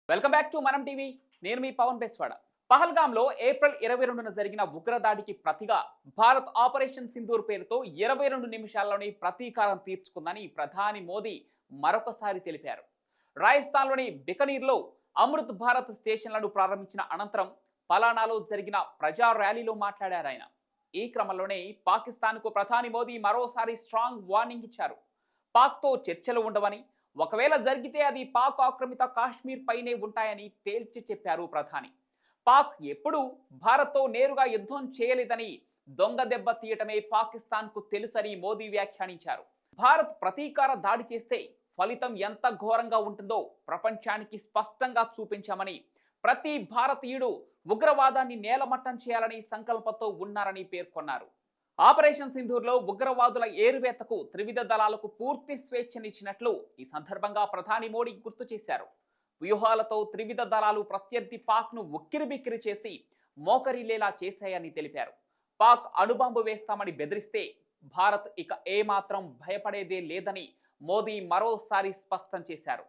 Welcome back to మనం TV. నేను మీ Pawan Beswada. పహల్గాంలో April 22న జరిగిన ఉగ్రదాడికి ప్రతిగా భారత్ ఆపరేషన్ సింధూర్ పేరుతో 22 నిమిషాల్లోని ప్రతీకారం తీర్చుకుందని ప్రధాని మోదీ మరొకసారి తెలిపారు. రాజస్థాన్లోని బికనీర్లో అమృత్ భారత్ స్టేషన్లను ప్రారంభించిన అనంతరం పలానాలో జరిగిన ప్రజా ర్యాలీలో మాట్లాడారు ఆయన. ఈ క్రమంలోనే పాకిస్తాన్కు ప్రధాని మోదీ మరోసారి స్ట్రాంగ్ వార్నింగ్ ఇచ్చారు. పాక్తో చర్చలు ఉండవని, ఒకవేళ జరిగితే అది పాక్ ఆక్రమిత కాశ్మీర్ పైనే ఉంటాయని తేల్చి చెప్పారు ప్రధాని. పాక్ ఎప్పుడూ భారత్తో నేరుగా యుద్ధం చేయలేదని, దొంగ దెబ్బ తీయటమే పాకిస్తాన్కు తెలుసని మోదీ వ్యాఖ్యానించారు. భారత్ ప్రతీకార దాడి చేస్తే ఫలితం ఎంత ఘోరంగా ఉంటుందో ప్రపంచానికి స్పష్టంగా చూపించామని, ప్రతి భారతీయుడు ఉగ్రవాదాన్ని నేలమట్టం చేయాలని సంకల్పంతో ఉన్నారని పేర్కొన్నారు. ఆపరేషన్ సింధూర్లో ఉగ్రవాదుల ఏరువేతకు త్రివిధ దళాలకు పూర్తి స్వేచ్ఛనిచ్చినట్లు ఈ సందర్భంగా ప్రధాని మోడీ గుర్తు చేశారు. వ్యూహాలతో త్రివిధ దళాలు ప్రత్యర్థి పాక్ను ఉక్కిరిబిక్కిరి చేసి మోకరిల్లేలా చేశాయని తెలిపారు. పాక్ అణుబాంబు వేస్తామని బెదిరిస్తే భారత్ ఇక ఏమాత్రం భయపడేదే లేదని మోదీ మరోసారి స్పష్టం చేశారు.